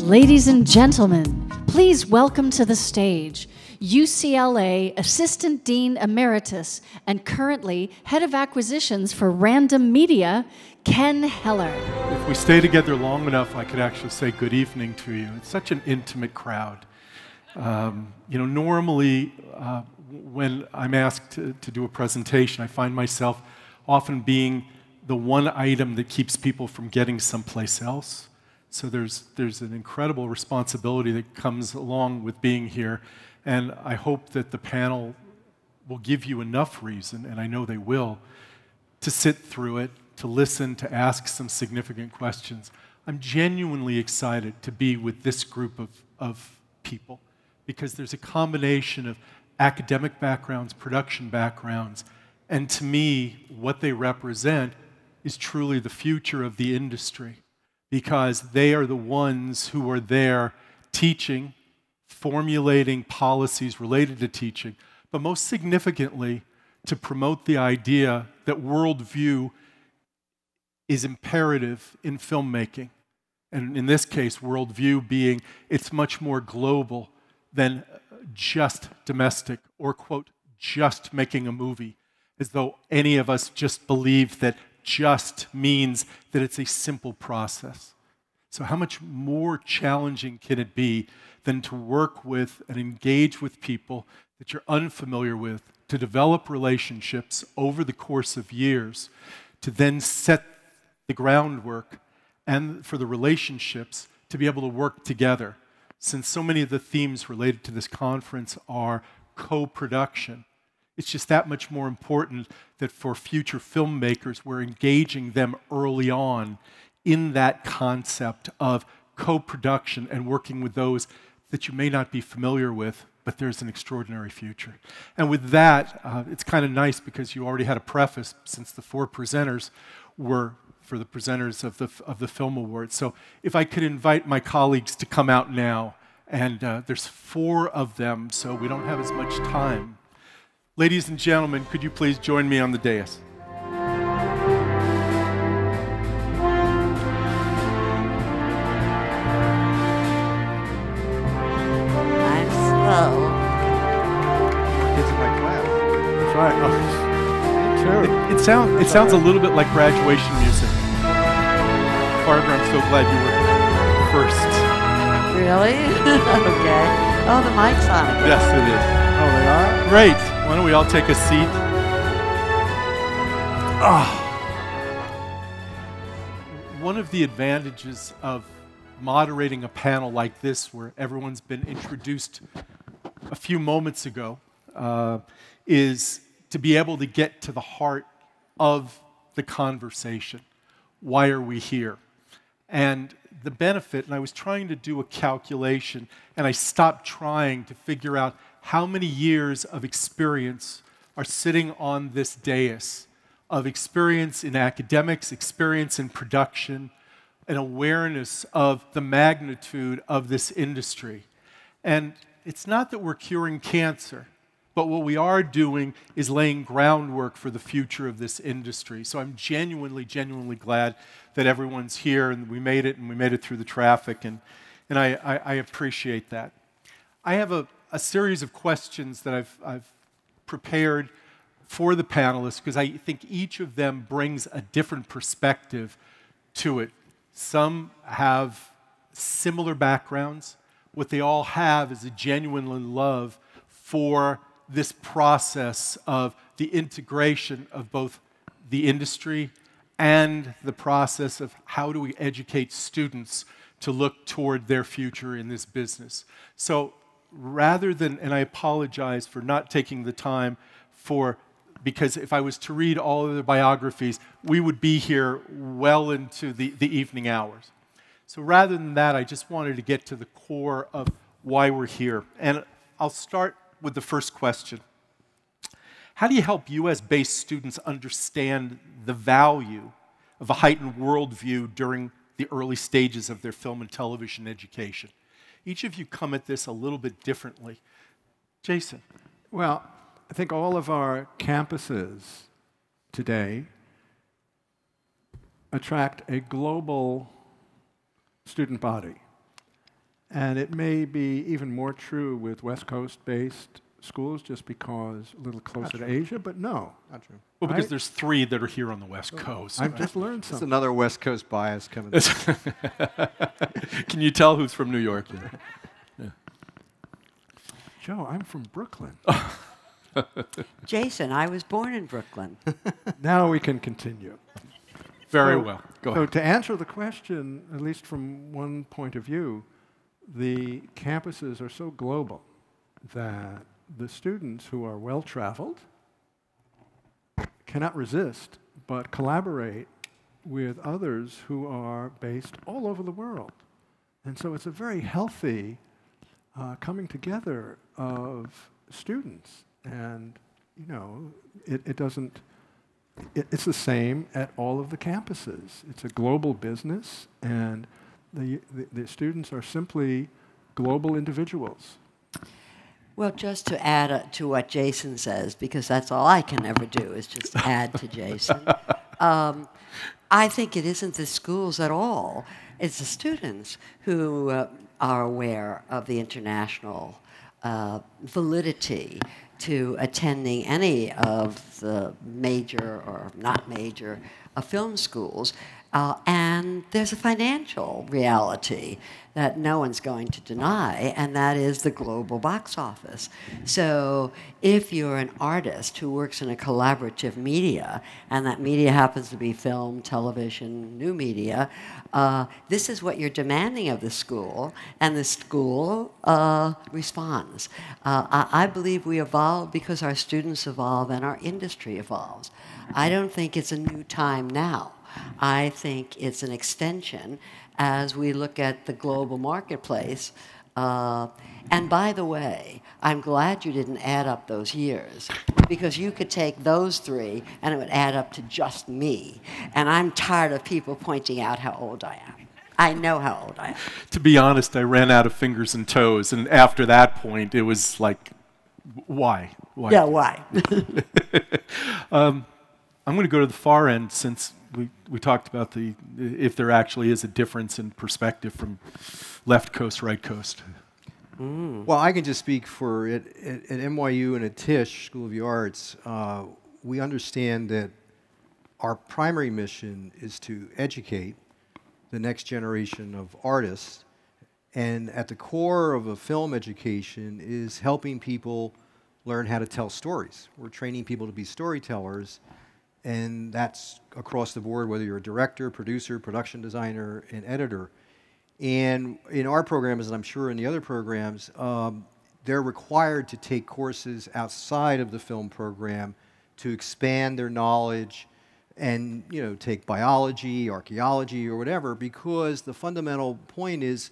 Ladies and gentlemen, please welcome to the stage UCLA Assistant Dean Emeritus and currently Head of Acquisitions for Random Media, Ken Heller. If we stay together long enough, I could actually say good evening to you. It's such an intimate crowd. Normally when I'm asked to do a presentation, I find myself often being the one item that keeps people from getting someplace else. So there's an incredible responsibility that comes along with being here, and I hope that the panel will give you enough reason, and I know they will, to sit through it, to listen, to ask some significant questions. I'm genuinely excited to be with this group of people because there's a combination of academic backgrounds, production backgrounds, and to me, what they represent is truly the future of the industry, because they are the ones who are there teaching, formulating policies related to teaching, but most significantly, to promote the idea that worldview is imperative in filmmaking. And in this case, worldview being it's much more global than just domestic or, quote, just making a movie, as though any of us just believe that just means that it's a simple process. So how much more challenging can it be than to work with and engage with people that you're unfamiliar with, to develop relationships over the course of years, to then set the groundwork and for the relationships to be able to work together. Since so many of the themes related to this conference are co-production, it's just that much more important that for future filmmakers, we're engaging them early on in that concept of co-production and working with those that you may not be familiar with, but there's an extraordinary future. And with that, it's kind of nice because you already had a preface since the four presenters were for the presenters of the Film Awards. So if I could invite my colleagues to come out now, and there's 4 of them, so we don't have as much time. Ladies and gentlemen, could you please join me on the dais? I'm slow. Kids in my class. That's right. Sure. It sounds a little bit like graduation music. Barbara, I'm so glad you were first. Really? Okay. Oh, the mic's on again. Yes, it is. Oh, they are? Great. Why don't we all take a seat? One of the advantages of moderating a panel like this, where everyone's been introduced a few moments ago, is to be able to get to the heart of the conversation. Why are we here? And the benefit, and I was trying to do a calculation, and I stopped trying to figure out how many years of experience are sitting on this dais, of experience in academics, experience in production, an awareness of the magnitude of this industry. And it's not that we're curing cancer, but what we are doing is laying groundwork for the future of this industry. So I'm genuinely glad that everyone's here and we made it through the traffic, and I appreciate that. I have a series of questions that I've prepared for the panelists because I think each of them brings a different perspective to it. Some have similar backgrounds. What they all have is a genuine love for this process of the integration of both the industry and the process of how do we educate students to look toward their future in this business. So rather than, and I apologize for not taking the time because if I was to read all of their biographies, we would be here well into the evening hours. So rather than that, I just wanted to get to the core of why we're here. And I'll start with the first question. How do you help US-based students understand the value of a heightened worldview during the early stages of their film and television education? Each of you come at this a little bit differently. Jason. Well, I think all of our campuses today attract a global student body. And it may be even more true with West Coast-based schools just because a little closer to Asia, but no. Not true. Well, because there's 3 that are here on the West Coast. I've just learned It's something. another West Coast bias coming. Can you tell who's from New York? Yeah. Joe, I'm from Brooklyn. Jason, I was born in Brooklyn. Now we can continue. Very So- well. Go So ahead. to answer the question, at least from one point of view, the campuses are so global that the students who are well-traveled cannot resist but collaborate with others who are based all over the world. And so it's a very healthy coming together of students. And, you know, it doesn't, it's the same at all of the campuses. It's a global business, and the students are simply global individuals. Well, just to add to what Jason says, because that's all I can ever do is just add to Jason. I think it isn't the schools at all. It's the students who are aware of the international validity to attending any of the major or not major film schools. And there's a financial reality that no one's going to deny, and that is the global box office. So if you're an artist who works in a collaborative media, and that media happens to be film, television, new media, this is what you're demanding of the school, and the school responds. I believe we evolve because our students evolve and our industry evolves. I don't think it's a new time now. I think it's an extension as we look at the global marketplace. And by the way, I'm glad you didn't add up those years, because you could take those 3 and it would add up to just me. And I'm tired of people pointing out how old I am. I know how old I am. To be honest, I ran out of fingers and toes, and after that point, it was like, why? Yeah, why? I'm going to go to the far end, since we talked about if there actually is a difference in perspective from left coast, right coast. Well, I can just speak for at NYU and at Tisch School of the Arts. We understand that our primary mission is to educate the next generation of artists, and at the core of a film education is helping people learn how to tell stories. We're training people to be storytellers, and that's across the board, whether you're a director, producer, production designer, and editor. And in our programs, and I'm sure in the other programs, they're required to take courses outside of the film program to expand their knowledge and, you know, take biology, archaeology, or whatever, because the fundamental point is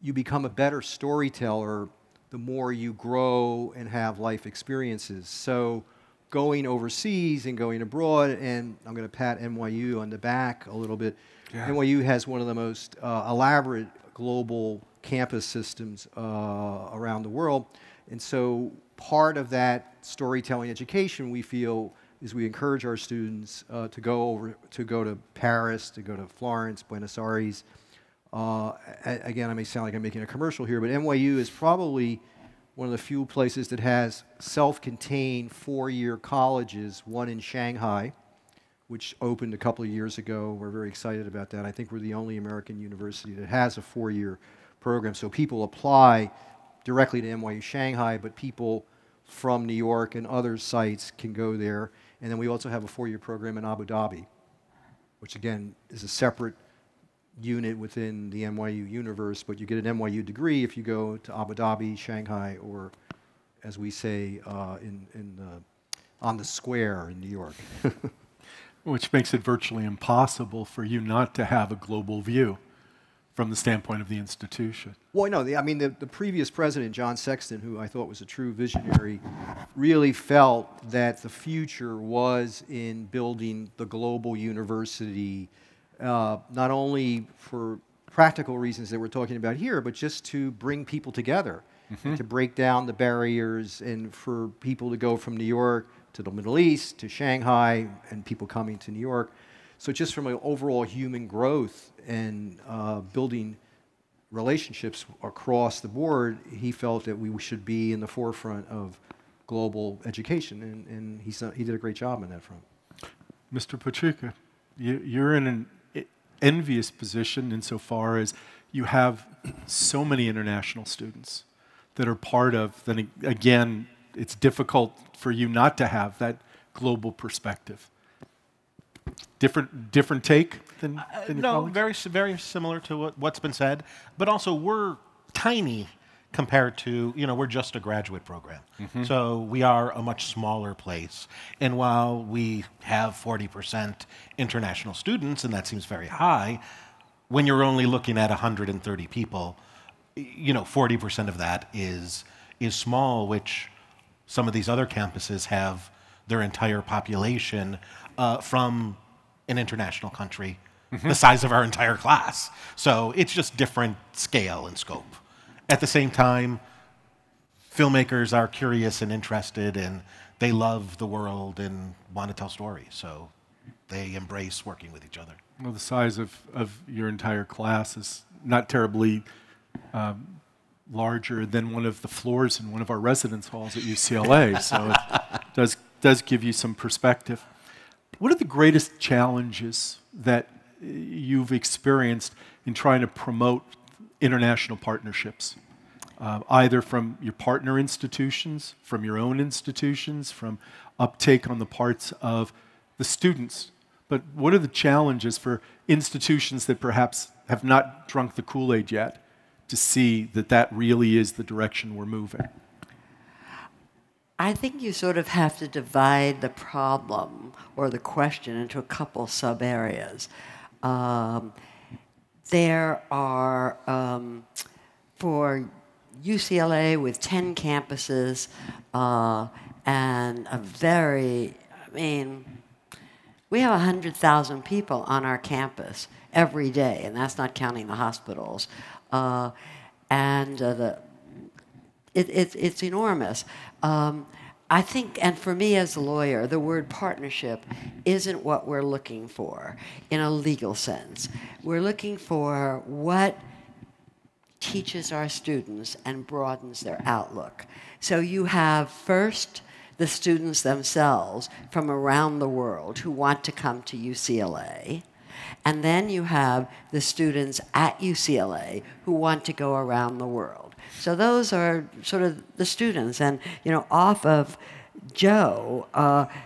you become a better storyteller the more you grow and have life experiences. So going overseas and going abroad, and I'm going to pat NYU on the back a little bit. Yeah. NYU has one of the most elaborate global campus systems around the world, and so part of that storytelling education, we feel, is we encourage our students to go to Paris, to go to Florence, Buenos Aires. Again, I may sound like I'm making a commercial here, but NYU is probably one of the few places that has self-contained 4-year colleges, one in Shanghai, which opened a couple of years ago. We're very excited about that. I think we're the only American university that has a 4-year program. So people apply directly to NYU Shanghai, but people from New York and other sites can go there. And then we also have a 4-year program in Abu Dhabi, which again is a separate unit within the NYU universe, but you get an NYU degree if you go to Abu Dhabi, Shanghai, or, as we say, on the square in New York. Which makes it virtually impossible for you not to have a global view from the standpoint of the institution. Well, no, I mean, the previous president, John Sexton, who I thought was a true visionary, really felt that the future was in building the global university, not only for practical reasons that we're talking about here, but just to bring people together, and to break down the barriers, and for people to go from New York to the Middle East, to Shanghai, and people coming to New York. So just from an overall human growth and building relationships across the board, he felt that we should be in the forefront of global education, and he did a great job on that front. Mr. Pachuca, you're in an envious position insofar as you have so many international students that are part of, then again, it's difficult for you not to have that global perspective. Different take than your no, colleagues? very similar to what's been said, but also we're tiny compared to, we're just a graduate program. So we are a much smaller place. And while we have 40% international students, and that seems very high, when you're only looking at 130 people, 40% of that is small, which some of these other campuses have their entire population from an international country, the size of our entire class. So it's just different scale and scope. At the same time, filmmakers are curious and interested, and they love the world and want to tell stories. So they embrace working with each other. Well, the size of your entire class is not terribly larger than one of the floors in one of our residence halls at UCLA, so it does give you some perspective. What are the greatest challenges that you've experienced in trying to promote international partnerships, either from your partner institutions, from your own institutions, from uptake on the parts of the students? But what are the challenges for institutions that perhaps have not drunk the Kool-Aid yet to see that that really is the direction we're moving? I think you sort of have to divide the problem or the question into a couple sub-areas. There are, for UCLA with 10 campuses and a very, we have 100,000 people on our campus every day, and that's not counting the hospitals. It's enormous. I think, and for me as a lawyer, the word partnership isn't what we're looking for in a legal sense. We're looking for what teaches our students and broadens their outlook. So you have first the students themselves from around the world who want to come to UCLA. And then you have the students at UCLA who want to go around the world. So those are sort of the students. And, off of Joe,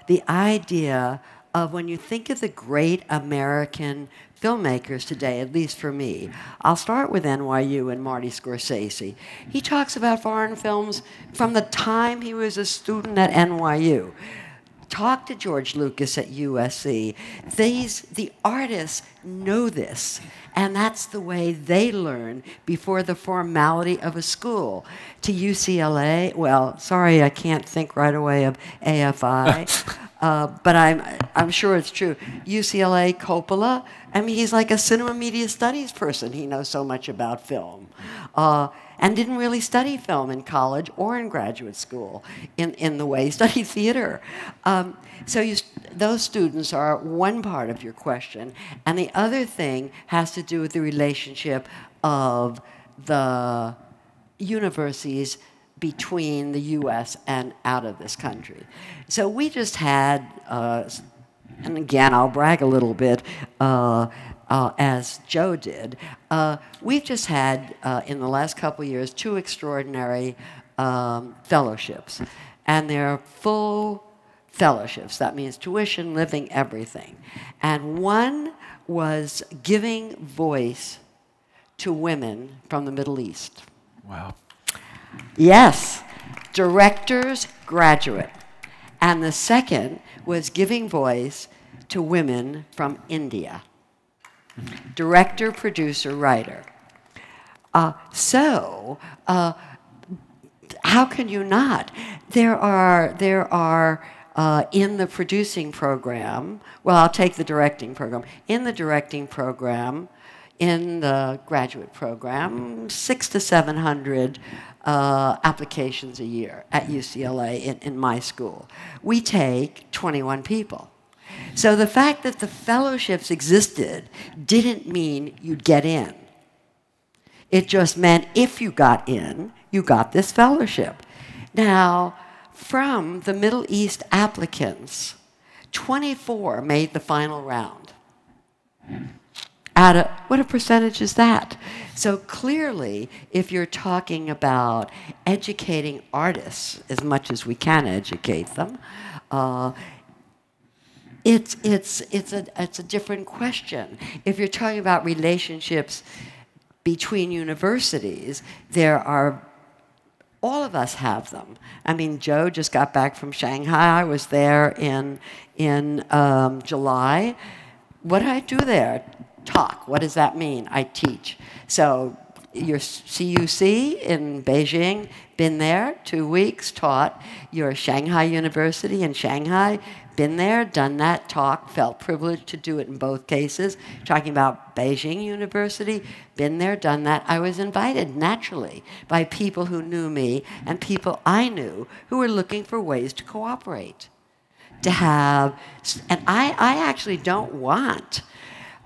the idea of when you think of the great American filmmakers today, at least for me, I'll start with NYU and Marty Scorsese. He talks about foreign films from the time he was a student at NYU. Talk to George Lucas at USC. The artists know this, and that's the way they learn before the formality of a school. To UCLA, well, sorry, I can't think right away of AFI, but I'm sure it's true. UCLA, Coppola, he's like a cinema media studies person. He knows so much about film. And didn't really study film in college or in graduate school in the way he studied theater. So those students are one part of your question. And the other thing has to do with the relationship of the universities between the U.S. and out of this country. So we just had, and again, I'll brag a little bit, as Joe did. We've just had, in the last couple of years, 2 extraordinary fellowships. And they're full fellowships. That means tuition, living, everything. And one was giving voice to women from the Middle East. Wow. Yes, directors, graduate. And the second was giving voice to women from India. Director, producer, writer. So how can you not? There are in the producing program, well, I'll take the directing program. In the directing program, in the graduate program, 600 to 700 applications a year at UCLA in my school. We take 21 people. So the fact that the fellowships existed didn't mean you'd get in. It just meant if you got in, you got this fellowship. Now, from the Middle East applicants, 24 made the final round. What a percentage is that? So clearly, if you're talking about educating artists as much as we can educate them, it's a different question. If you're talking about relationships between universities, all of us have them. I mean, Joe just got back from Shanghai. I was there in July. What did I do there? Talk. What does that mean? I teach. So your CUC in Beijing, been there 2 weeks, taught. Your Shanghai University in Shanghai, been there, done that, talk, felt privileged to do it in both cases. Talking about Beijing University, been there, done that. I was invited naturally by people who knew me and people I knew who were looking for ways to cooperate. To have, and I actually don't want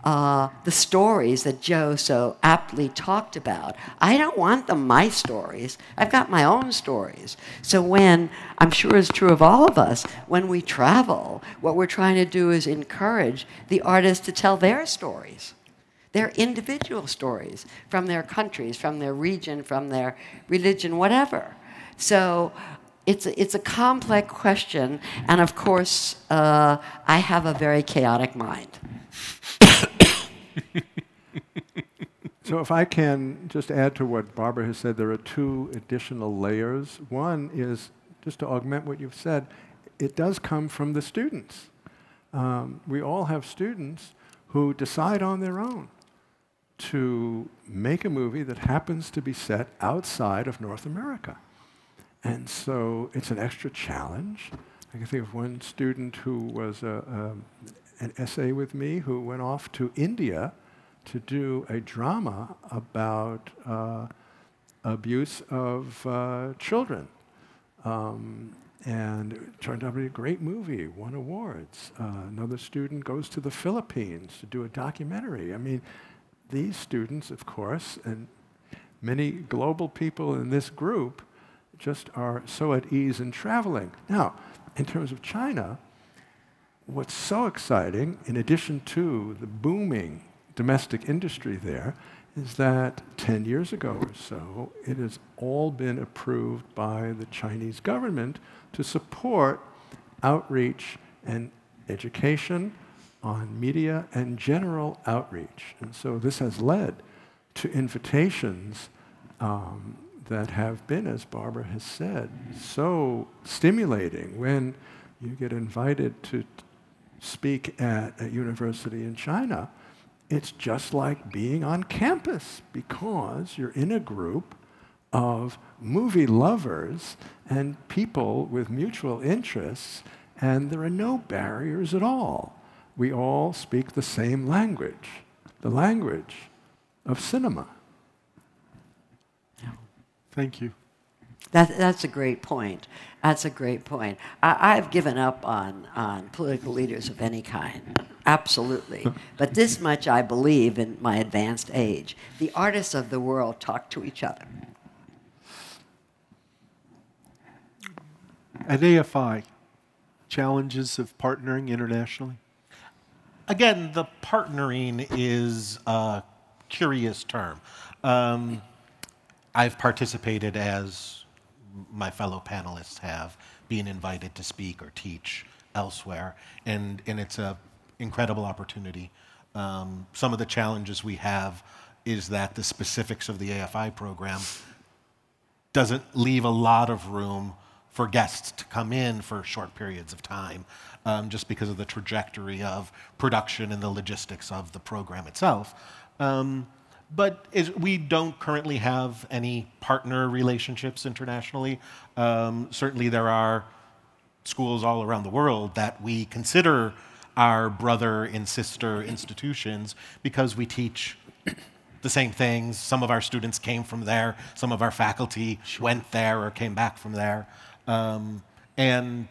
the stories that Joe so aptly talked about. I don't want them my stories. I've got my own stories. So when, I'm sure it's true of all of us, when we travel, what we're trying to do is encourage the artists to tell their stories, their individual stories from their countries, from their region, from their religion, whatever. So it's a complex question, and of course, I have a very chaotic mind. So if I can just add to what Barbara has said, there are two additional layers. One is, just to augment what you've said, it does come from the students. We all have students who decide on their own to make a movie that happens to be set outside of North America. And so it's an extra challenge. I can think of one student who was an essay with me who went off to India to do a drama about abuse of children. And it turned out to be a great movie, won awards. Another student goes to the Philippines to do a documentary. I mean, these students, of course, and many global people in this group just are so at ease in traveling. Now, in terms of China, what's so exciting, in addition to the booming domestic industry there, is that 10 years ago or so, it has all been approved by the Chinese government to support outreach and education on media and general outreach. And so this has led to invitations that have been, as Barbara has said, so stimulating. When you get invited to speak at a university in China, it's just like being on campus because you're in a group of movie lovers and people with mutual interests, and there are no barriers at all. We all speak the same language, the language of cinema. Thank you. That's a great point. That's a great point. I've given up on political leaders of any kind, absolutely. But this much I believe in my advanced age. The artists of the world talk to each other. At AFI, challenges of partnering internationally? Again, the partnering is a curious term. I've participated, as my fellow panelists have, being invited to speak or teach elsewhere, and it's an incredible opportunity. Some of the challenges we have is that the specifics of the AFI program doesn't leave a lot of room for guests to come in for short periods of time, just because of the trajectory of production and the logistics of the program itself. But we don't currently have any partner relationships internationally. Certainly there are schools all around the world that we consider our brother and sister institutions because we teach the same things. Some of our students came from there. Some of our faculty went there or came back from there. And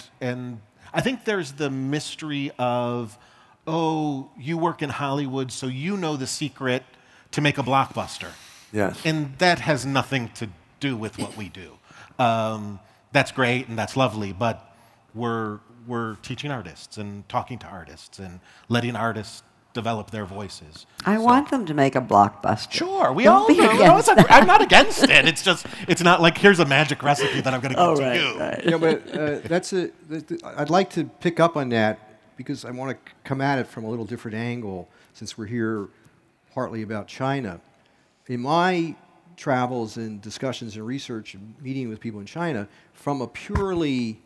I think there's the mystery of, oh, you work in Hollywood, so you know the secret to make a blockbuster. Yes. And that has nothing to do with what we do. That's great and that's lovely, but we're teaching artists and talking to artists and letting artists develop their voices. I want them to make a blockbuster. Sure, we Don't all be do. against that. I'm not against it. It's just, it's not like here's a magic recipe that I'm going to give to you. Right. Yeah, but I'd like to pick up on that because I want to come at it from a little different angle since we're here partly about China. In my travels and discussions and research and meeting with people in China, from a purely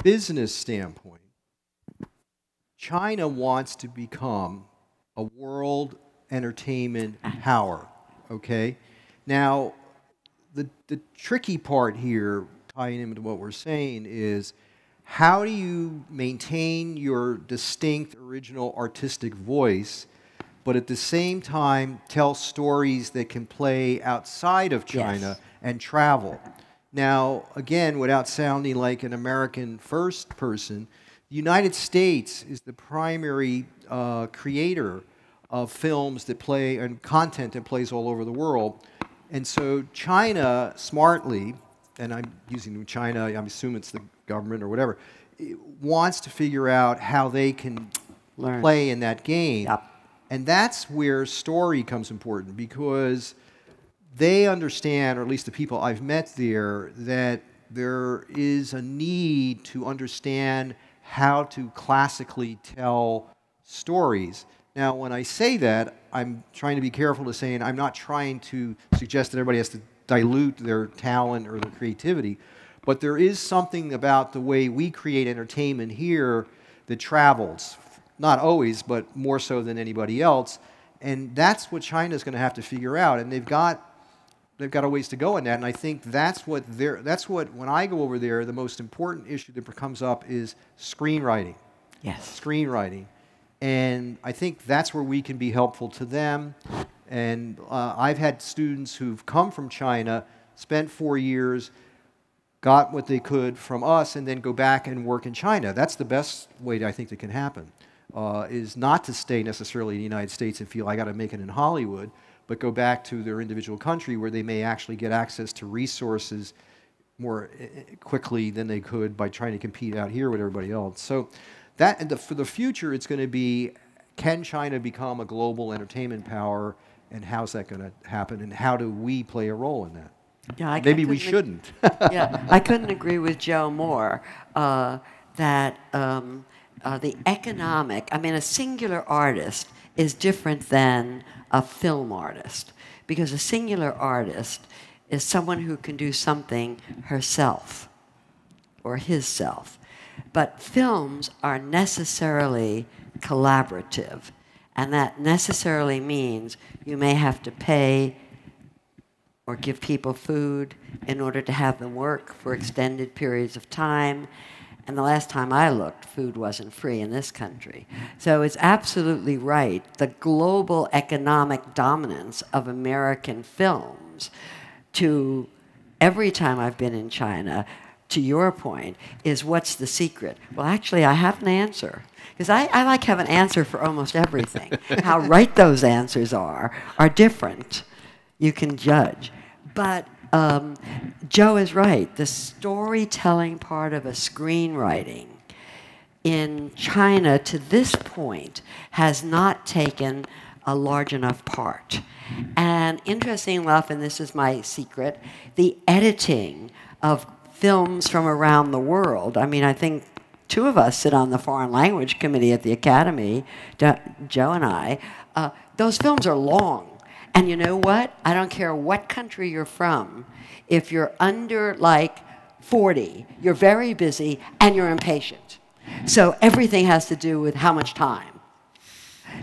business standpoint, China wants to become a world entertainment power, okay? Now, the tricky part here, tying into what we're saying, is how do you maintain your distinct original artistic voice, but at the same time tell stories that can play outside of China and travel? Now, again, without sounding like an American first person, the United States is the primary creator of films that play and content that plays all over the world. And so China smartly, and I'm using China, I assume it's the government or whatever, wants to figure out how they can play in that game. Yep. And that's where story comes important because they understand, or at least the people I've met there, that there is a need to understand how to classically tell stories. Now, when I say that, I'm trying to be careful to say, and I'm not trying to suggest that everybody has to dilute their talent or their creativity, but there is something about the way we create entertainment here that travels. Not always, but more so than anybody else. And that's what China's going to have to figure out. And they've got a ways to go in that. And I think that's what when I go over there, the most important issue that comes up is screenwriting. Yes. Screenwriting. And I think that's where we can be helpful to them. And I've had students who've come from China, spent 4 years, got what they could from us, and then go back and work in China. That's the best way I think that can happen, is not to stay necessarily in the United States and feel I got to make it in Hollywood, but go back to their individual country where they may actually get access to resources more quickly than they could by trying to compete out here with everybody else. So that, for the future, it's going to be, can China become a global entertainment power, and how's that going to happen, and how do we play a role in that? Yeah, Maybe we shouldn't. Yeah, I couldn't agree with Joe more that the economic, I mean, a singular artist is different than a film artist, because a singular artist is someone who can do something herself or hisself. But films are necessarily collaborative, and that necessarily means you may have to pay or give people food in order to have them work for extended periods of time. And the last time I looked, food wasn't free in this country. So it's absolutely right. The global economic dominance of American films, to every time I've been in China, to your point, is what's the secret? Well, actually, I have an answer. Because I like have an answer for almost everything. How right those answers are different. You can judge. But Joe is right. The storytelling part of a screenwriting in China to this point has not taken a large enough part. And interesting enough, and this is my secret, the editing of films from around the world. I mean, I think two of us sit on the Foreign Language Committee at the Academy, Joe and I. Those films are long. And you know what? I don't care what country you're from. If you're under, like, 40, you're very busy and you're impatient. So everything has to do with how much time.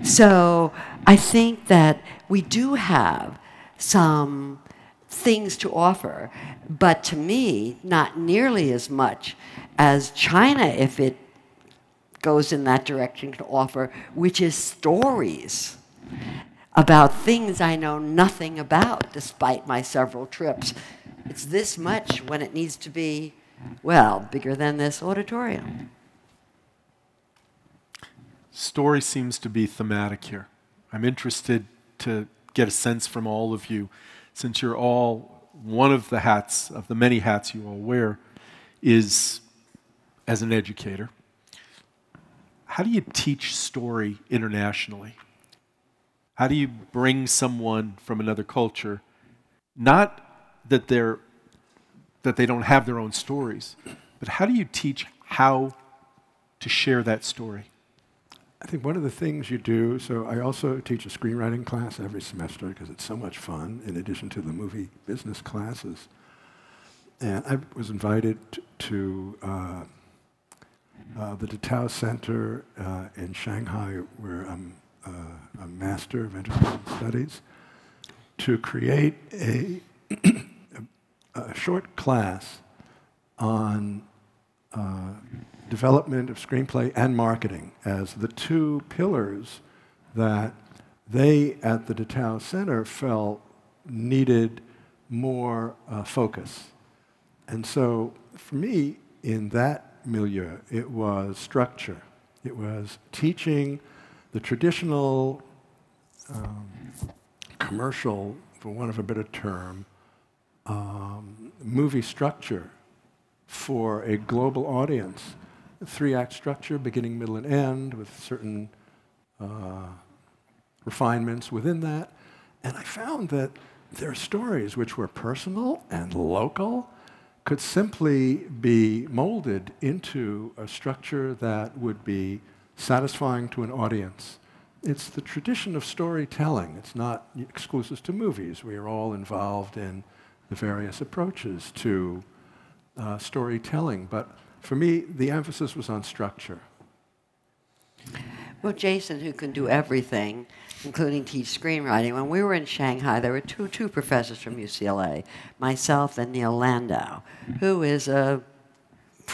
So I think that we do have some things to offer, but to me, not nearly as much as China, if it goes in that direction, to offer, which is stories about things I know nothing about, despite my several trips. It's this much when it needs to be, well, bigger than this auditorium. Story seems to be thematic here. I'm interested to get a sense from all of you. since you're all, one of the hats, of the many hats you all wear, is as an educator. How do you teach story internationally? How do you bring someone from another culture, not that they don't have their own stories, but how do you teach how to share that story? I think one of the things you do, so I also teach a screenwriting class every semester because it's so much fun, in addition to the movie business classes. And I was invited to the Tao Center in Shanghai, where I'm a Master of Entertainment Studies, to create a short class on development of screenplay and marketing as the two pillars that they at the Tao Center felt needed more focus. And so for me, in that milieu, it was structure. It was teaching the traditional commercial, for want of a better term, movie structure for a global audience. A 3-act structure, beginning, middle, and end, with certain refinements within that. And I found that their stories, which were personal and local, could simply be molded into a structure that would be satisfying to an audience. It's the tradition of storytelling. It's not exclusive to movies. We are all involved in the various approaches to storytelling. But for me, the emphasis was on structure. Well, Jason, who can do everything, including teach screenwriting, when we were in Shanghai, there were two professors from UCLA, myself and Neil Landau, who is a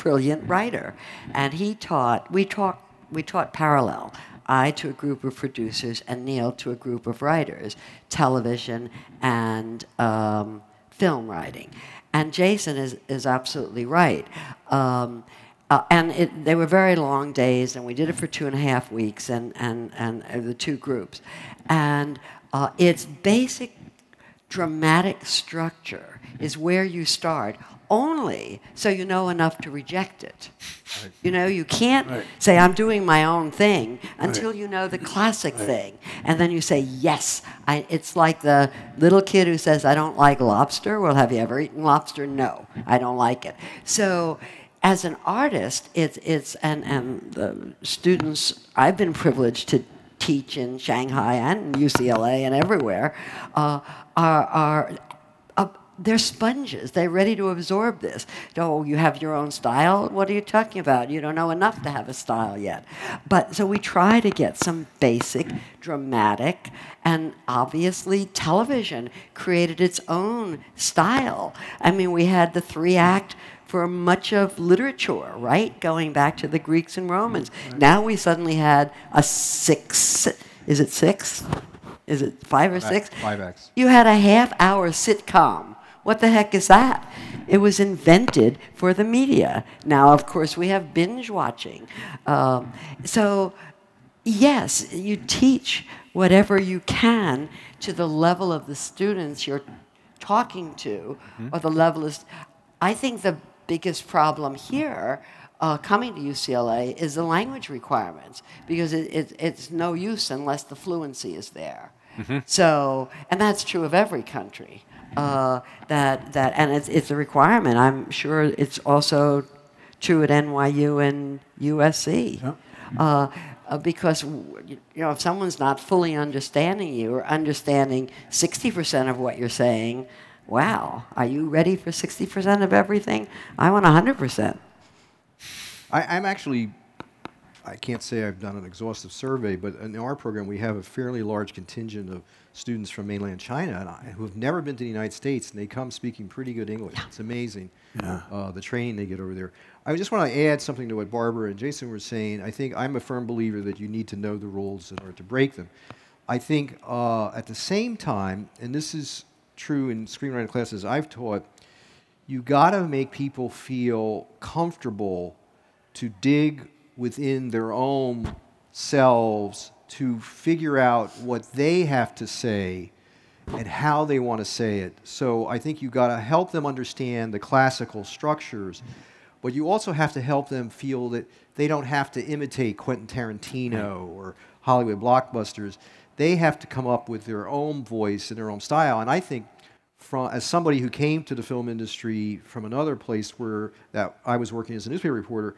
brilliant writer. And we taught parallel. I to a group of producers and Neil to a group of writers, television and film writing. And Jason is absolutely right. They were very long days, and we did it for 2.5 weeks, and the two groups. And its basic dramatic structure is where you start, only so you know enough to reject it. Right. You know, you can't say, I'm doing my own thing until you know the classic thing. And then you say, yes. It's like the little kid who says, I don't like lobster. Well, have you ever eaten lobster? No, I don't like it. So as an artist, and the students I've been privileged to teach in Shanghai and UCLA and everywhere they're sponges. They're ready to absorb this. Oh, you have your own style? What are you talking about? You don't know enough to have a style yet. But so we try to get some basic, dramatic, and obviously television created its own style. I mean, we had the 3-act for much of literature, right? Going back to the Greeks and Romans. Right. Now we suddenly had a 6, is it 6? Is it 5 or 6? 5X. You had a half-hour sitcom. What the heck is that? It was invented for the media. Now, of course, we have binge watching. So, yes, you teach whatever you can to the level of the students you're talking to, or the level of... I think the biggest problem here coming to UCLA is the language requirements, because it's no use unless the fluency is there. So, and that's true of every country. And it's a requirement. I'm sure it's also true at NYU and USC. Because if someone's not fully understanding you or understanding 60% of what you're saying, wow, are you ready for 60% of everything? I want 100%. I'm actually, I can't say I've done an exhaustive survey, but in our program we have a fairly large contingent of students from mainland China who have never been to the United States, and they come speaking pretty good English. It's amazing, the training they get over there. I just want to add something to what Barbara and Jason were saying. I think I'm a firm believer that you need to know the rules in order to break them. I think at the same time, and this is true in screenwriting classes I've taught, you got to make people feel comfortable to dig within their own selves to figure out what they have to say and how they want to say it. So I think you've got to help them understand the classical structures, but you also have to help them feel that they don't have to imitate Quentin Tarantino or Hollywood blockbusters. They have to come up with their own voice and their own style. And I think, as somebody who came to the film industry from another place where that I was working as a newspaper reporter,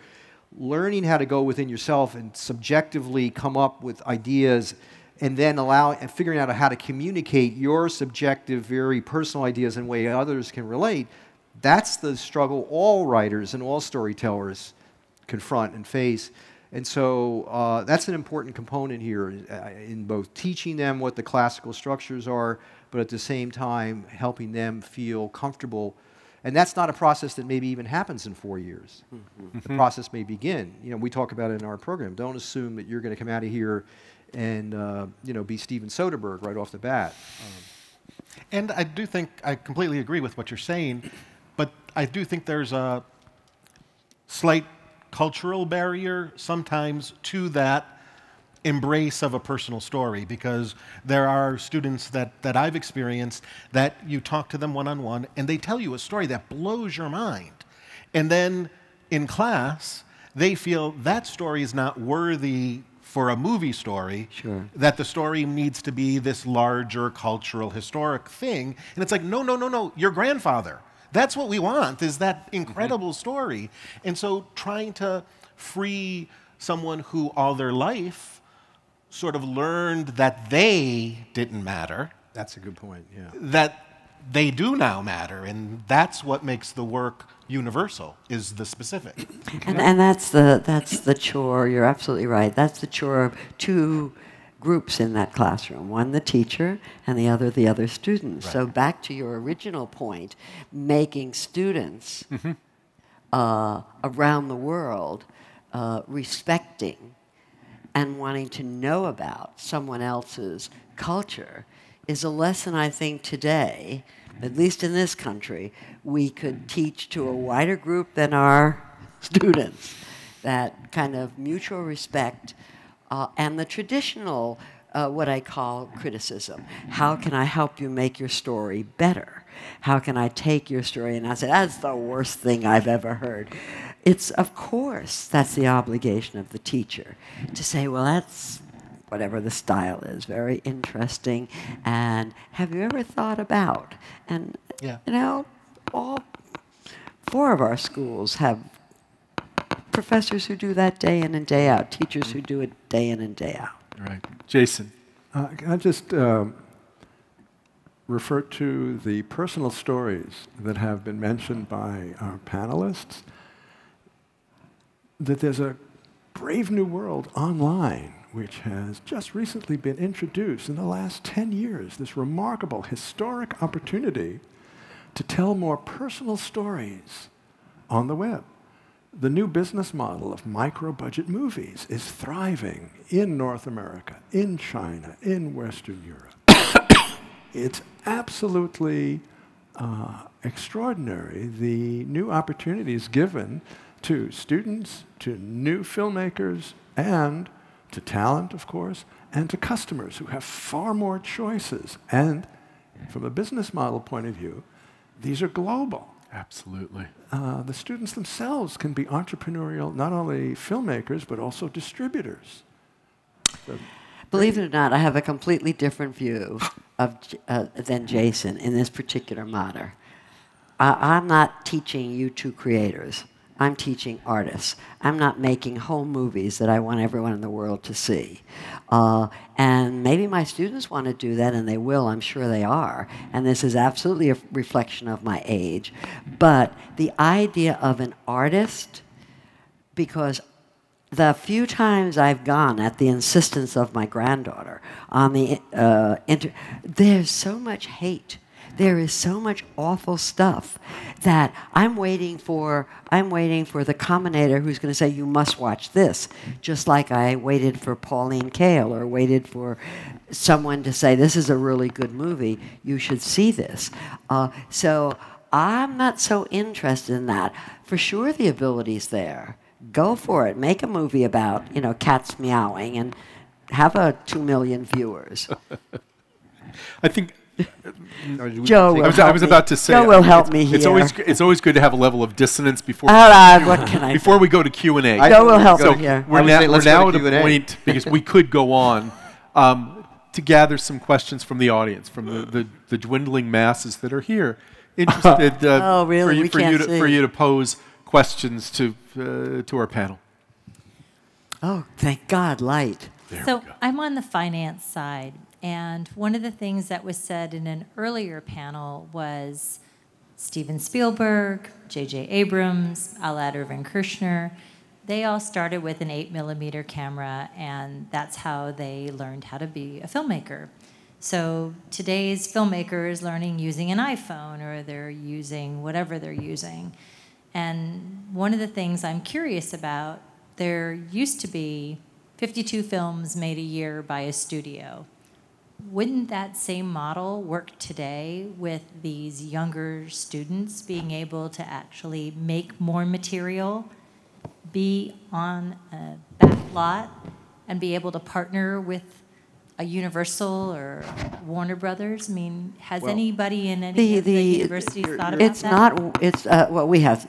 learning how to go within yourself and subjectively come up with ideas and then figuring out how to communicate your subjective, very personal ideas in a way others can relate, that's the struggle all writers and all storytellers confront and face. And so that's an important component here in both teaching them what the classical structures are, but at the same time helping them feel comfortable. And that's not a process that maybe even happens in 4 years. The process may begin. You know, we talk about it in our program. Don't assume that you're going to come out of here and be Steven Soderbergh right off the bat. And I do think I completely agree with what you're saying, but I do think there's a slight cultural barrier sometimes to that embrace of a personal story, because there are students that I've experienced that you talk to them one-on-one and they tell you a story that blows your mind. And then in class, they feel that story is not worthy for a movie story, Sure. that the story needs to be this larger cultural, historic thing. And it's like, no, no, no, no, your grandfather. That's what we want, is that incredible story. And so trying to free someone who all their life sort of learned that they didn't matter. That's a good point, yeah. That they do now matter, and that's what makes the work universal, is the specific. And that's the chore, you're absolutely right. That's the chore of two groups in that classroom. One, the teacher, and the other students. Right. So back to your original point, making students around the world respecting and wanting to know about someone else's culture is a lesson I think today, at least in this country, we could teach to a wider group than our students. That kind of mutual respect and the traditional, what I call criticism. How can I help you make your story better? How can I take your story and I say, that's the worst thing I've ever heard. It's, of course, that's the obligation of the teacher to say, well, that's whatever the style is, very interesting, and have you ever thought about? And, yeah. You know, all 4 of our schools have professors who do that day in and day out, teachers who do it day in and day out. Right. Jason. Can I just refer to the personal stories that have been mentioned by our panelists? That there's a brave new world online which has just recently been introduced in the last 10 years, this remarkable historic opportunity to tell more personal stories on the web. The new business model of micro-budget movies is thriving in North America, in China, in Western Europe. It's absolutely extraordinary, the new opportunities given to students, to new filmmakers, and to talent, of course, and to customers who have far more choices. And from a business model point of view, these are global. Absolutely. The students themselves can be entrepreneurial, not only filmmakers, but also distributors. So, believe it or not, I have a completely different view of, than Jason in this particular matter. I'm not teaching you two creators. I'm teaching artists. I'm not making whole movies that I want everyone in the world to see. And maybe my students want to do that, and they will. I'm sure they are. And this is absolutely a reflection of my age. But the idea of an artist, because the few times I've gone at the insistence of my granddaughter on the there's so much hate. There is so much awful stuff that I'm waiting for the commentator who's going to say, you must watch this, just like I waited for Pauline Kael or waited for someone to say, this is a really good movie, you should see this. So I'm not so interested in that. For sure the ability's there. Go for it. Make a movie about, cats meowing and have 2 million viewers. I think Joe will I was about to say. Joe will help me here. It's always good to have a level of dissonance before. What can I before we go to Q&A. Joe will help So me here. we're now let's go to at a Q&A. point, because we could go on, to gather some questions from the audience, from the dwindling masses that are here, interested Oh, really? We can't see. for you to pose questions to our panel. Oh, thank God, light. So I'm on the finance side, and one of the things that was said in an earlier panel was Steven Spielberg, J.J. Abrams, Alad Irvin Kershner, they all started with an 8mm camera, and that's how they learned how to be a filmmaker. So today's filmmaker is learning using an iPhone, or they're using whatever they're using. And one of the things I'm curious about, there used to be 52 films made a year by a studio. Wouldn't that same model work today with these younger students being able to actually make more material, be on a back lot, and be able to partner with a Universal or Warner Brothers? I mean, has anybody in any of the universities thought about it's that? It's well, we have,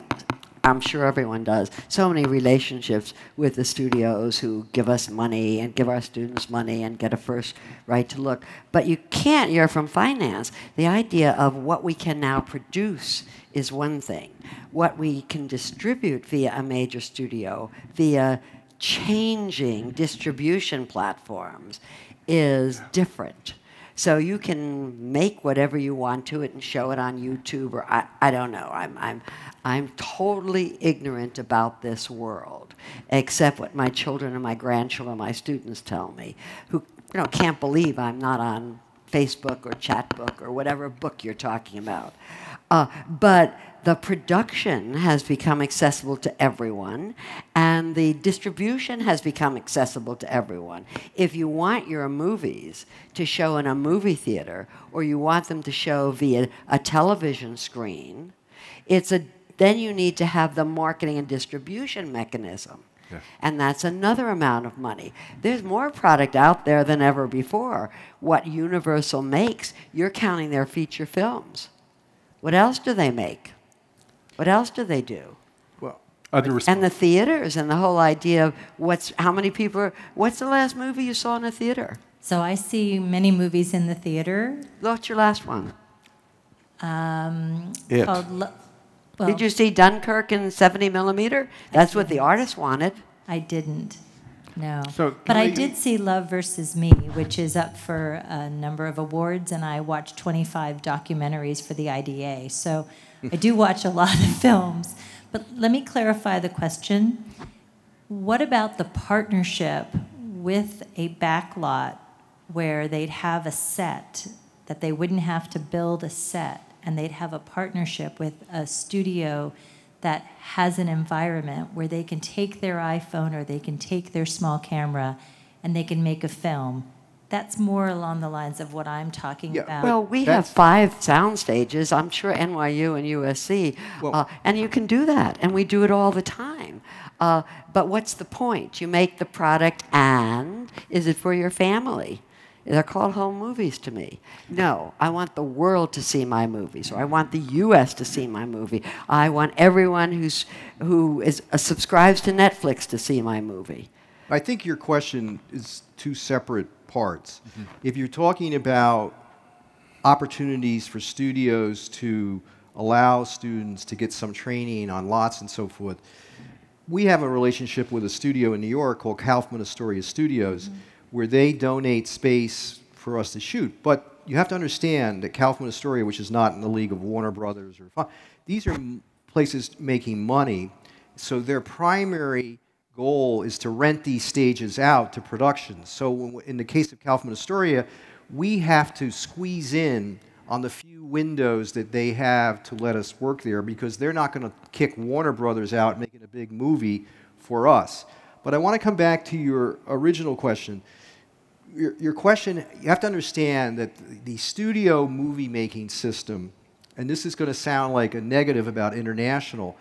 I'm sure everyone does, so many relationships with the studios who give us money and give our students money and get a first right to look. But you can't, you're from finance. The idea of what we can now produce is one thing. What we can distribute via a major studio, via changing distribution platforms, is different. So you can make whatever you want to it and show it on YouTube, or I don't know. I'm totally ignorant about this world, except what my children and my grandchildren, my students tell me, who can't believe I'm not on Facebook or Chatbook or whatever book you're talking about. But the production has become accessible to everyone, and the distribution has become accessible to everyone. If you want your movies to show in a movie theater, or you want them to show via a television screen, then you need to have the marketing and distribution mechanism. Yeah. And that's another amount of money. There's more product out there than ever before. What Universal makes, you're counting their feature films. What else do they make? What else do they do? Well, and the theaters, and the whole idea of how many people are, what's the last movie you saw in a theater? So I see many movies in the theater. What's your last one? Well, did you see Dunkirk in 70mm? That's what the artist wanted. I didn't. No. So but I did see Love versus Me, which is up for a number of awards, and I watched 25 documentaries for the IDA. So I do watch a lot of films. But let me clarify the question. What about the partnership with a backlot where they'd have a set, that they wouldn't have to build a set, and they'd have a partnership with a studio that has an environment where they can take their iPhone or they can take their small camera and they can make a film? That's more along the lines of what I'm talking about. Well, we have 5 sound stages, I'm sure NYU and USC, and you can do that, and we do it all the time. But what's the point? You make the product, and is it for your family? They're called home movies to me. No, I want the world to see my movies, or I want the U.S. to see my movie. I want everyone who subscribes to Netflix to see my movie. I think your question is 2 separate parts. Mm-hmm. If you're talking about opportunities for studios to allow students to get some training on lots and so forth, we have a relationship with a studio in New York called Kaufman Astoria Studios, mm-hmm. where they donate space for us to shoot. But you have to understand that Kaufman Astoria, which is not in the league of Warner Brothers, these are places making money, so their primary goal is to rent these stages out to productions. So in the case of Kaufman Astoria, we have to squeeze in on the few windows that they have to let us work there, because they're not going to kick Warner Brothers out making a big movie for us. But I want to come back to your original question. Your question, you have to understand that the studio movie-making system, and this is going to sound like a negative about international,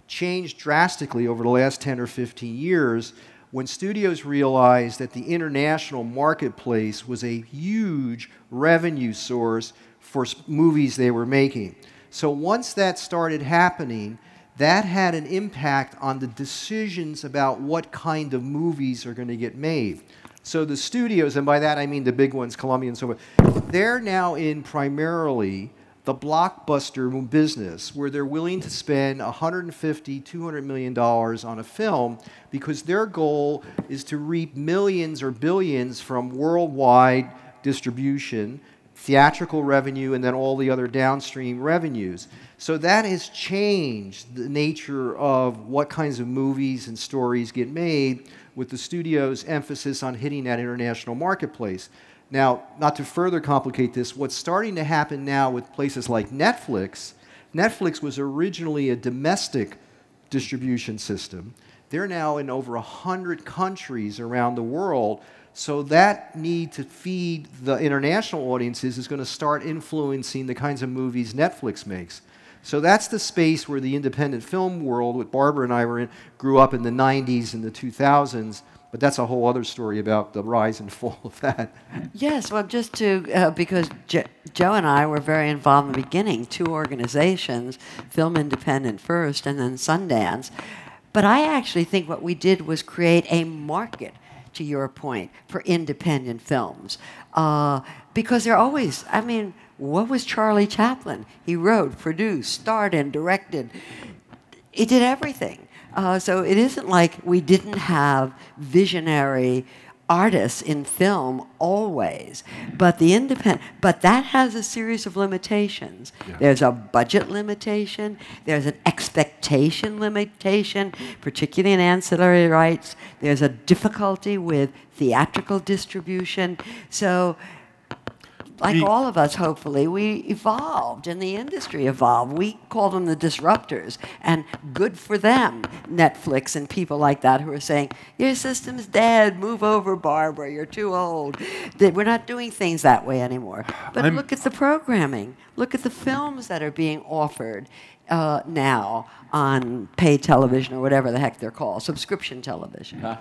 changed drastically over the last 10 or 15 years when studios realized that the international marketplace was a huge revenue source for movies they were making. So once that started happening, that had an impact on the decisions about what kind of movies are going to get made. So the studios, and by that I mean the big ones, Columbia and so forth, they're now in primarily the blockbuster business where they're willing to spend $150, $200 million on a film because their goal is to reap millions or billions from worldwide distribution, theatrical revenue, and then all the other downstream revenues. So that has changed the nature of what kinds of movies and stories get made with the studio's emphasis on hitting that international marketplace. Now, not to further complicate this, what's starting to happen now with places like Netflix, Netflix was originally a domestic distribution system. They're now in over 100 countries around the world, so that need to feed the international audiences is going to start influencing the kinds of movies Netflix makes. So that's the space where the independent film world, what Barbara and I were in, grew up in the 90s and the 2000s. But that's a whole other story about the rise and fall of that. Yes, well, just to, because Joe and I were very involved in the beginning, two organizations, Film Independent first and then Sundance. But I actually think what we did was create a market, to your point, for independent films. Because they're always, I mean, what was Charlie Chaplin? He wrote, produced, starred, and directed. He did everything. So it isn't like we didn't have visionary artists in film always, but that has a series of limitations. Yeah. There's a budget limitation, there's an expectation limitation, particularly in ancillary rights. There's a difficulty with theatrical distribution. So, like all of us, hopefully, we evolved and the industry evolved. We call them the disruptors, and good for them, Netflix and people like that who are saying, your system's dead, move over, Barbara, you're too old. We're not doing things that way anymore. But look at the programming. Look at the films that are being offered now on paid television or whatever the heck they're called, subscription television. I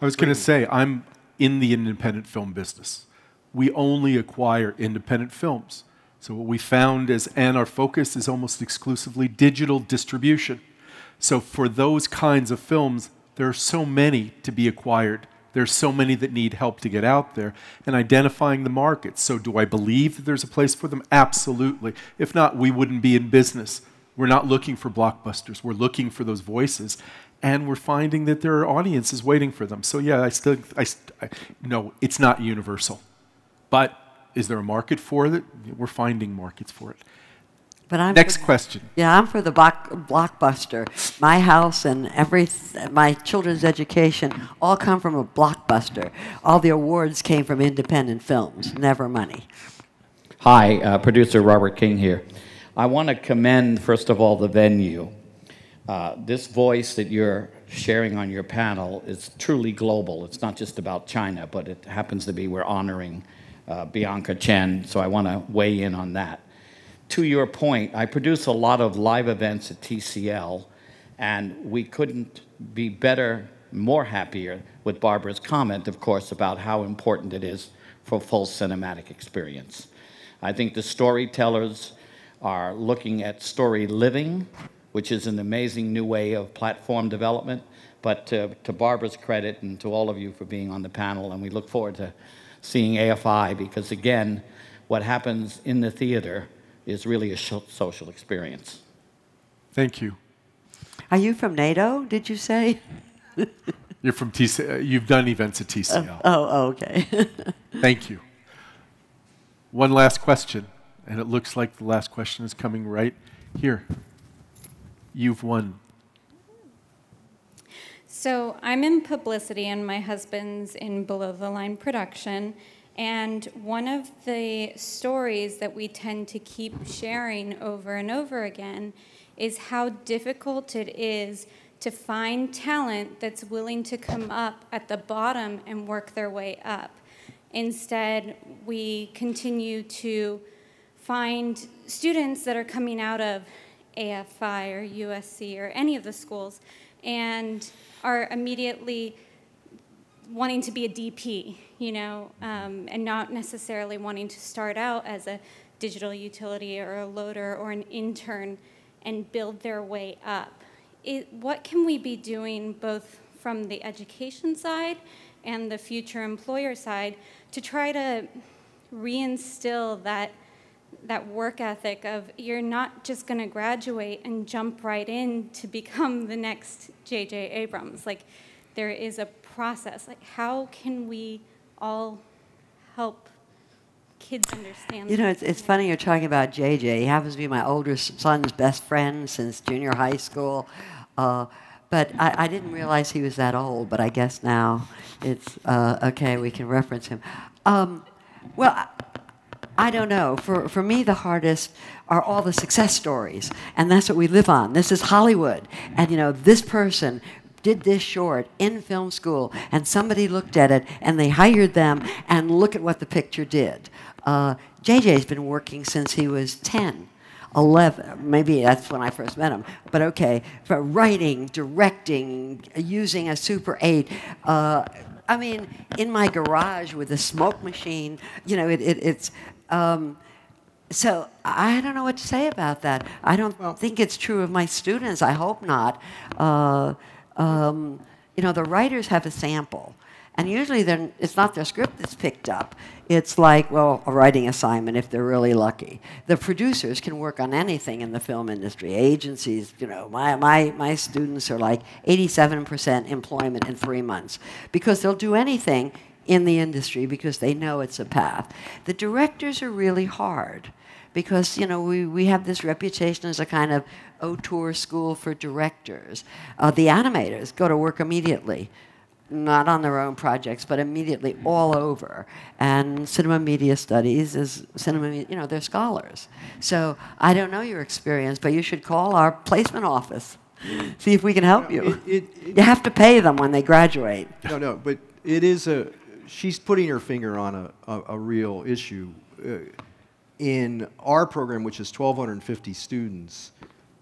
was going to say, I'm in the independent film business. We only acquire independent films. So what we found is, and our focus is almost exclusively digital distribution. So for those kinds of films, there are so many to be acquired. There's so many that need help to get out there and identifying the markets. So do I believe that there's a place for them? Absolutely. If not, we wouldn't be in business. We're not looking for blockbusters. We're looking for those voices. And we're finding that there are audiences waiting for them. So yeah, no, it's not universal. But is there a market for it? We're finding markets for it. But I'm Next question. Yeah, I'm for the blockbuster. My house and my children's education all come from a blockbuster. All the awards came from independent films, never money. Hi, producer Robert King here. I want to commend, first of all, the venue. This voice that you're sharing on your panel is truly global. It's not just about China, but it happens to be we're honoring Bianca Chen, so I want to weigh in on that. To your point, I produce a lot of live events at TCL, and we couldn't be better, more happier with Barbara's comment, of course, about how important it is for full cinematic experience. I think the storytellers are looking at story living, which is an amazing new way of platform development, but to Barbara's credit and to all of you for being on the panel, and we look forward to seeing AFI, because again, what happens in the theater is really a social experience. Thank you. Are you from NATO, did you say? You're from TCL. You've done events at TCL. Okay. Thank you. One last question, and it looks like the last question is coming right here. You've won. So I'm in publicity and my husband's in below the line production. And one of the stories that we tend to keep sharing over and over again is how difficult it is to find talent that's willing to come up at the bottom and work their way up. Instead, we continue to find students that are coming out of AFI or USC or any of the schools and are immediately wanting to be a DP, you know, and not necessarily wanting to start out as a digital utility or a loader or an intern and build their way up. What can we be doing both from the education side and the future employer side to try to reinstill that work ethic of you're not just going to graduate and jump right in to become the next J.J. Abrams. Like, there is a process. Like, how can we all help kids understand? You know, it's funny you're talking about J.J. He happens to be my older son's best friend since junior high school. But I didn't realize he was that old, but I guess now it's okay, we can reference him. Well, I don't know. For me, the hardest are all the success stories, and that's what we live on. This is Hollywood, and you know, this person did this short in film school, and somebody looked at it, and they hired them, and look at what the picture did. JJ's been working since he was 10. 11, maybe that's when I first met him, but okay, for writing, directing, using a Super 8. I mean, in my garage with a smoke machine, you know, it's so I don't know what to say about that. I don't think it's true of my students. I hope not. You know, the writers have a sample. And usually it's not their script that's picked up. It's like, well, a writing assignment if they're really lucky. The producers can work on anything in the film industry. Agencies, you know, my students are like 87% employment in 3 months because they'll do anything in the industry because they know it's a path. The directors are really hard because, you know, we have this reputation as a kind of auteur school for directors. The animators go to work immediately. Not on their own projects, but immediately all over. And cinema media studies is you know, they're scholars. So I don't know your experience, but you should call our placement office. See if we can help you. You have to pay them when they graduate. No, but it is she's putting her finger on a real issue. In our program, which is 1,250 students,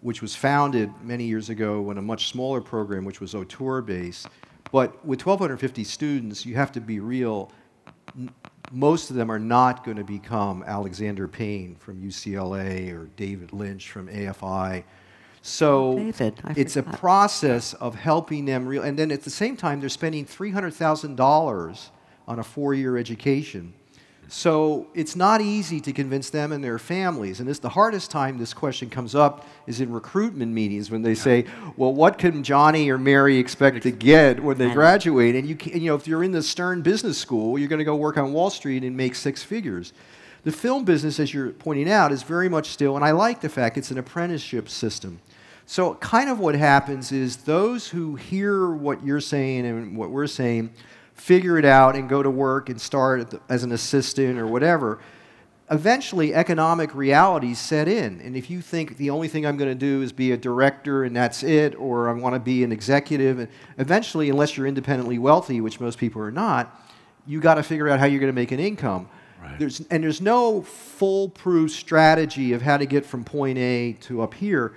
which was founded many years ago in a much smaller program, which was auteur-based. But with 1,250 students, you have to be real. Most of them are not going to become Alexander Payne from UCLA or David Lynch from AFI. So it's a process of helping them real. And then at the same time, they're spending $300,000 on a 4-year education. So it's not easy to convince them and their families. And the hardest time this question comes up is in recruitment meetings when they say, well, what can Johnny or Mary expect to get when they graduate? And you know, if you're in the Stern Business School, you're going to go work on Wall Street and make 6 figures. The film business, as you're pointing out, is very much still, and I like the fact it's an apprenticeship system. So kind of what happens is those who hear what you're saying and what we're saying figure it out and go to work and start as an assistant or whatever, eventually economic realities set in. And if you think the only thing I'm going to do is be a director and that's it, or I want to be an executive, and eventually, unless you're independently wealthy, which most people are not, you got to figure out how you're going to make an income. Right. There's no foolproof strategy of how to get from point A to up here.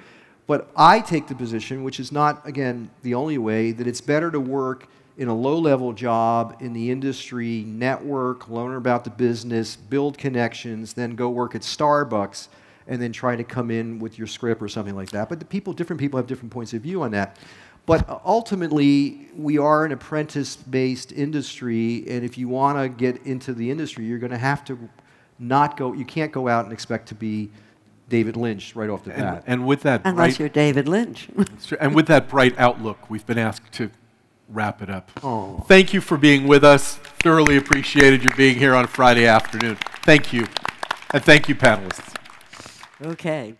But I take the position, which is not, again, the only way, that it's better to work in a low-level job in the industry, network, learn about the business, build connections, then go work at Starbucks, and then try to come in with your script or something like that. But different people have different points of view on that. But ultimately, we are an apprentice-based industry, and if you want to get into the industry, you're going to have to not go, you can't go out and expect to be David Lynch right off the bat. And with that unless you're David Lynch. And with that bright outlook, we've been asked to wrap it up. Oh. Thank you for being with us. Thoroughly appreciated your being here on Friday afternoon. Thank you. And thank you, panelists. Okay.